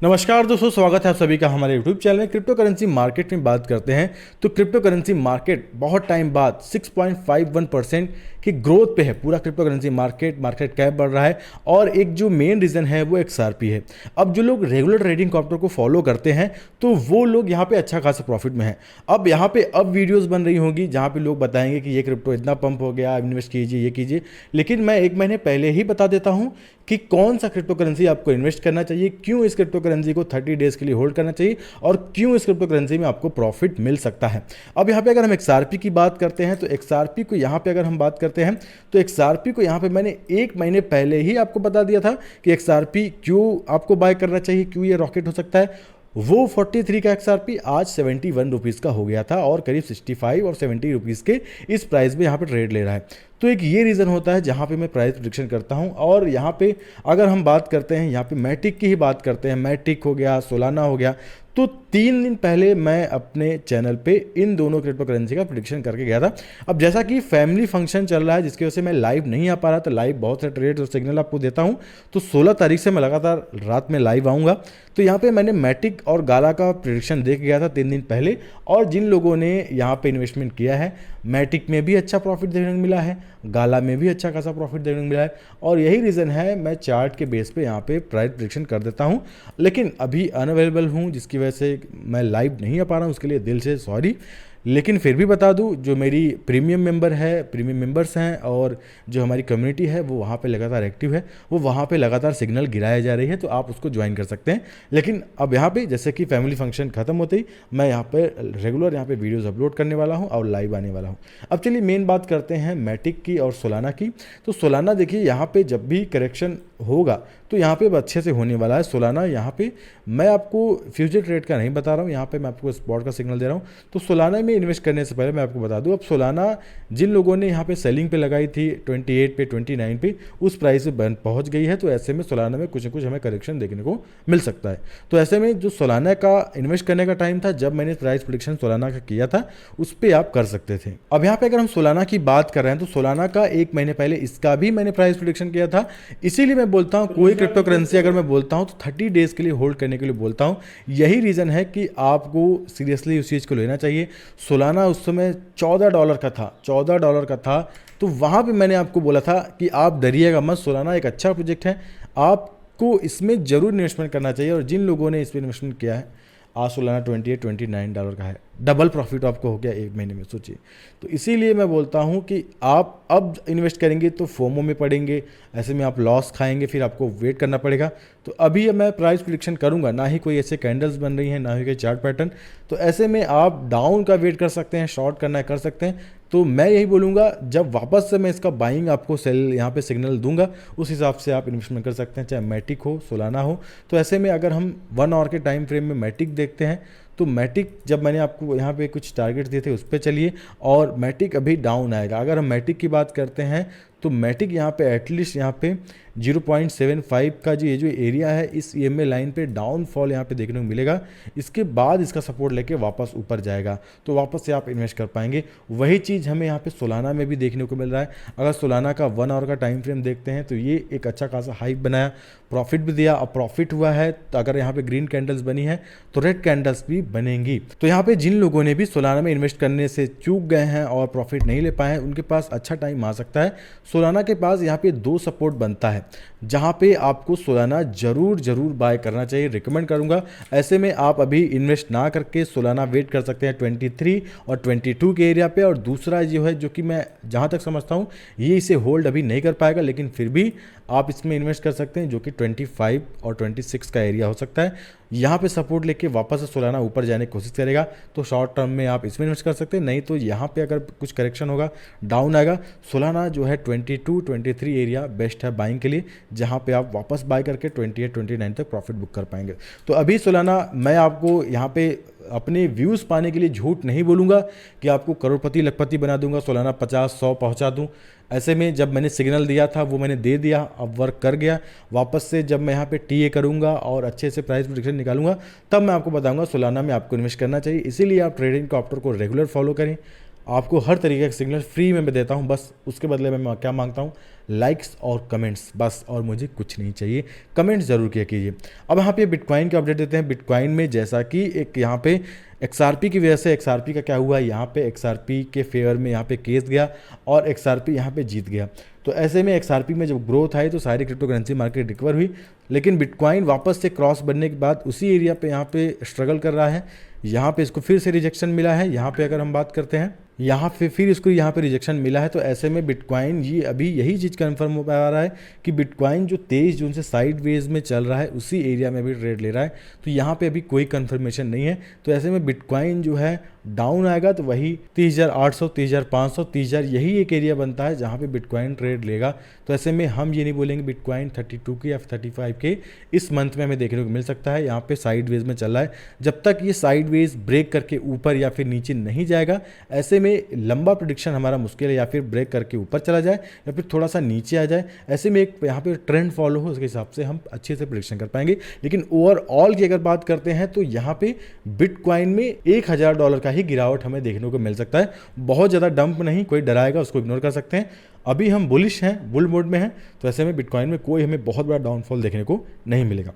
नमस्कार दोस्तों, स्वागत है आप सभी का हमारे YouTube चैनल में। क्रिप्टो करेंसी मार्केट में बात करते हैं तो क्रिप्टो करेंसी मार्केट बहुत टाइम बाद 6.51% की ग्रोथ पे है। पूरा क्रिप्टो करेंसी मार्केट कैप बढ़ रहा है और एक जो मेन रीज़न है वो XRP है। अब जो लोग रेगुलर ट्रेडिंग कॉप्टर को फॉलो करते हैं तो वो लोग यहाँ पे अच्छा खासा प्रॉफिट में है। अब यहाँ पे वीडियोस बन रही होंगी जहाँ पे लोग बताएंगे कि ये क्रिप्टो इतना पंप हो गया, इन्वेस्ट कीजिए, ये कीजिए। लेकिन मैं 1 महीने पहले ही बता देता हूँ कि कौन सा क्रिप्टो करेंसी आपको इन्वेस्ट करना चाहिए, क्यों इस क्रिप्टो करेंसी को 30 डेज के लिए होल्ड करना चाहिए और क्यों इस क्रिप्टो करेंसी में आपको प्रॉफिट मिल सकता है। अब यहाँ पे अगर हम XRP की बात करते हैं तो XRP को यहाँ पे अगर हम बात करते हैं तो XRP को यहाँ पे मैंने 1 महीने पहले ही आपको बता दिया था कि XRP क्यों आपको बाय करना चाहिए, क्यों ये रॉकेट हो सकता है। वो 43 का XRP आज 71 रुपीज़ का हो गया था और करीब 65 और 70 रुपीज़ के इस प्राइस में यहाँ पे ट्रेड ले रहा है। तो एक ये रीज़न होता है जहाँ पे मैं प्राइस प्रेडिक्शन करता हूँ। और यहाँ पे अगर हम बात करते हैं, यहाँ पे मैटिक की ही बात करते हैं, मैटिक हो गया, सोलाना हो गया, तो 3 दिन पहले मैं अपने चैनल पे इन दोनों क्रिप्टो करेंसी का प्रेडिक्शन करके गया था। अब जैसा कि फैमिली फंक्शन चल रहा है जिसकी वजह से मैं लाइव नहीं आ पा रहा था, लाइव बहुत से ट्रेड्स और सिग्नल आपको देता हूँ, तो 16 तारीख से मैं लगातार रात में लाइव आऊँगा। तो यहाँ पे मैंने मैटिक और गाला का प्रेडिक्शन देख गया था 3 दिन पहले। और जिन लोगों ने यहाँ पे इन्वेस्टमेंट किया है, मैटिक में भी अच्छा प्रॉफिट देखने को मिला है, गाला में भी अच्छा खासा प्रॉफिट देखने को मिला है। और यही रीज़न है मैं चार्ट के बेस पे यहाँ पे प्राइस प्रेडिक्शन कर देता हूँ। लेकिन अभी अनअवेलेबल हूँ जिसकी वजह से मैं लाइव नहीं आ पा रहा हूँ, उसके लिए दिल से सॉरी। लेकिन फिर भी बता दूं, जो मेरी प्रीमियम मेंबर्स हैं और जो हमारी कम्युनिटी है वो वहाँ पे लगातार एक्टिव है, वो वहाँ पे लगातार सिग्नल गिराया जा रही है, तो आप उसको ज्वाइन कर सकते हैं। लेकिन अब यहाँ पे जैसे कि फैमिली फंक्शन खत्म होते ही मैं यहाँ पे रेगुलर यहाँ पे वीडियोस अपलोड करने वाला हूँ और लाइव आने वाला हूँ। अब चलिए मेन बात करते हैं मैटिक की और सोलाना की। तो सोलाना देखिए, यहाँ पे जब भी करेक्शन होगा तो यहाँ पे अच्छे से होने वाला है। सोलाना यहाँ पे मैं आपको फ्यूचर ट्रेड का नहीं बता रहा हूँ, यहाँ पे मैं आपको स्पॉट का सिग्नल दे रहा हूँ। तो सोलाना में इन्वेस्ट करने से पहले मैं आपको बता दूँ, अब सोलाना जिन लोगों ने यहाँ पे सेलिंग पे लगाई थी 28 पे 29 पे, उस प्राइस पे पहुँच गई है। तो ऐसे में सोलाना में कुछ न कुछ हमें करेक्शन देखने को मिल सकता है। तो ऐसे में जो सोलाना का इन्वेस्ट करने का टाइम था, जब मैंने प्राइस प्रेडिक्शन सोलाना का किया था, उस पर आप कर सकते थे। अब यहाँ पे अगर हम सोलाना की बात कर रहे हैं तो सोलाना का 1 महीने पहले इसका भी मैंने प्राइस प्रेडिक्शन किया था। इसीलिए मैं बोलता हूँ कोई क्रिप्टो करेंसी अगर मैं बोलता हूँ तो 30 डेज के लिए होल्ड करने के लिए बोलता हूँ। यही रीज़न है कि आपको सीरियसली उस चीज़ को लेना चाहिए। सोलाना उस समय $14 का था, $14 का था। तो वहाँ पे मैंने आपको बोला था कि आप डरिएगा मत, सोलाना एक अच्छा प्रोजेक्ट है, आपको इसमें ज़रूर इन्वेस्टमेंट करना चाहिए। और जिन लोगों ने इस पर इन्वेस्टमेंट किया है, आज सोलाना $29 का है, डबल प्रॉफिट आपको हो गया 1 महीने में, सोचिए। तो इसीलिए मैं बोलता हूँ कि आप अब इन्वेस्ट करेंगे तो फोमो में पड़ेंगे, ऐसे में आप लॉस खाएंगे, फिर आपको वेट करना पड़ेगा। तो अभी मैं प्राइस प्रेडिक्शन करूँगा, ना ही कोई ऐसे कैंडल्स बन रही हैं, ना ही कोई चार्ट पैटर्न। तो ऐसे में आप डाउन का वेट कर सकते हैं, शॉर्ट करना है कर सकते हैं। तो मैं यही बोलूँगा, जब वापस से मैं इसका बाइंग आपको सेल यहाँ पे सिग्नल दूंगा, उस हिसाब से आप इन्वेस्टमेंट कर सकते हैं, चाहे मैटिक हो, सोलाना हो। तो ऐसे में अगर हम 1 आवर के टाइम फ्रेम में मैटिक देखते हैं तो मैटिक, जब मैंने आपको यहाँ पे कुछ टारगेट दिए थे उस पर चलिए, और मैटिक अभी डाउन आएगा। अगर हम मैटिक की बात करते हैं तो मैटिक यहाँ पे एटलीस्ट यहाँ पे 0.75 का जो ये जो एरिया है, इस EMA लाइन पे डाउनफॉल यहाँ पे देखने को मिलेगा। इसके बाद इसका सपोर्ट लेके वापस ऊपर जाएगा, तो वापस से आप इन्वेस्ट कर पाएंगे। वही चीज़ हमें यहाँ पे सोलाना में भी देखने को मिल रहा है। अगर सोलाना का 1 आवर का टाइम फ्रेम देखते हैं तो ये एक अच्छा खासा हाइक बनाया, प्रॉफिट भी दिया। अब प्रॉफिट हुआ है तो अगर यहाँ पे ग्रीन कैंडल्स बनी है तो रेड कैंडल्स भी बनेंगी। तो यहाँ पे जिन लोगों ने भी सोलाना में इन्वेस्ट करने से चूक गए हैं और प्रॉफिट नहीं ले पाए हैं, उनके पास अच्छा टाइम आ सकता है। सोलाना के पास यहाँ पे 2 सपोर्ट बनता है जहाँ पे आपको सोलाना जरूर बाय करना चाहिए, रिकमेंड करूँगा। ऐसे में आप अभी इन्वेस्ट ना करके सोलाना वेट कर सकते हैं 23 और 22 के एरिया पे। और दूसरा जो है, जो कि मैं जहाँ तक समझता हूँ ये इसे होल्ड अभी नहीं कर पाएगा, लेकिन फिर भी आप इसमें इन्वेस्ट कर सकते हैं, जो कि 25 और 26 का एरिया हो सकता है। यहाँ पे सपोर्ट लेके वापस से सोलाना ऊपर जाने की कोशिश करेगा तो शॉर्ट टर्म में आप इसमें इन्वेस्ट कर सकते हैं। नहीं तो यहाँ पे अगर कुछ करेक्शन होगा, डाउन आएगा, सोलाना जो है 22-23 एरिया बेस्ट है बाइंग के लिए, जहाँ पे आप वापस बाय करके 28-29 तक प्रॉफिट बुक कर पाएंगे। तो अभी सोलाना, मैं आपको यहाँ पे अपने व्यूज़ पाने के लिए झूठ नहीं बोलूँगा कि आपको करोड़पति लखपति बना दूंगा, सोलाना 50-100 पहुँचा दूँ। ऐसे में जब मैंने सिग्नल दिया था वो मैंने दे दिया, अब वर्क कर गया। वापस से जब मैं यहाँ पे TA करूँगा और अच्छे से प्राइस प्रेडिक्शन निकालूंगा, तब मैं आपको बताऊंगा सोलाना में आपको इन्वेस्ट करना चाहिए। इसीलिए आप ट्रेडिंग कॉप्टर को रेगुलर फॉलो करें। आपको हर तरीके का सिग्नल फ्री में मैं देता हूँ, बस उसके बदले में मैं क्या मांगता हूँ, लाइक्स और कमेंट्स, बस, और मुझे कुछ नहीं चाहिए। कमेंट्स ज़रूर किया कीजिए। अब यहाँ पे बिटकॉइन के अपडेट देते हैं। बिटकॉइन में जैसा कि एक यहाँ पे XRP की वजह से, XRP का क्या हुआ, यहाँ पे XRP के फेवर में यहाँ पे केस गया और XRP यहाँ पे जीत गया। तो ऐसे में XRP में जब ग्रोथ आई तो सारी क्रिप्टो करेंसी मार्केट रिकवर हुई, लेकिन बिटकॉइन वापस से क्रॉस बनने के बाद उसी एरिया पे यहाँ पे स्ट्रगल कर रहा है। यहाँ पे इसको फिर से रिजेक्शन मिला है। यहाँ पे अगर हम बात करते हैं, यहाँ पे फिर इसको यहाँ पे रिजेक्शन मिला है। तो ऐसे में बिटकॉइन ये अभी यही चीज़ कन्फर्म हो पा रहा है कि बिटकॉइन जो 23 जून से साइड वेज में चल रहा है उसी एरिया में अभी ट्रेड ले रहा है। तो यहाँ पे अभी कोई कन्फर्मेशन नहीं है। तो ऐसे में बिटकॉइन जो है डाउन आएगा तो वही 30,800, 30,500, 30,000 यही एक एरिया बनता है जहाँ पे बिटकॉइन ट्रेड लेगा। तो ऐसे में हम ये नहीं बोलेंगे बिटकॉइन 32 के या 35 के इस मंथ में हमें देखने को मिल सकता है। यहाँ पे साइड वेज में चल रहा है। जब तक ये साइड वेज ब्रेक करके ऊपर या फिर नीचे नहीं जाएगा, ऐसे में लंबा प्रेडिक्शन हमारा मुश्किल है। या फिर ब्रेक करके ऊपर चला जाए या फिर थोड़ा सा नीचे आ जाए, ऐसे में एक यहाँ पे ट्रेंड फॉलो हो, उसके हिसाब से हम अच्छे से प्रेडिक्शन कर पाएंगे। लेकिन ओवरऑल की अगर बात करते हैं तो यहाँ पे बिटकॉइन में $1,000 का ही गिरावट हमें देखने को मिल सकता है। बहुत ज़्यादा डंप नहीं, कोई डराएगा उसको इग्नोर कर सकते हैं। अभी हम बुलिश हैं, बुल मोड में हैं, तो ऐसे में बिटकॉइन में कोई हमें बहुत बड़ा डाउनफॉल देखने को नहीं मिलेगा।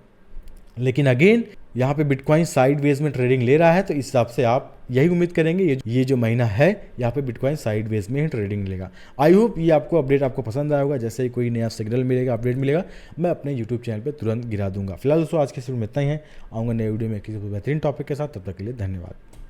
लेकिन अगेन यहाँ पे बिटकॉइन साइड वेज में ट्रेडिंग ले रहा है, तो इस हिसाब से आप यही उम्मीद करेंगे ये जो महीना है यहाँ पे बिटकॉइन साइड वेज में ही ट्रेडिंग लेगा। आई होप ये आपको अपडेट आपको पसंद आया होगा। जैसे ही कोई नया सिग्नल मिलेगा, अपडेट मिलेगा, मैं अपने यूट्यूब चैनल पे तुरंत गिरा दूंगा। फिलहाल दोस्तों आज के सिर्फ में इतना ही है। आऊँगा नए वीडियो में किसी बेहतरीन टॉपिक के साथ। तब तक के लिए धन्यवाद।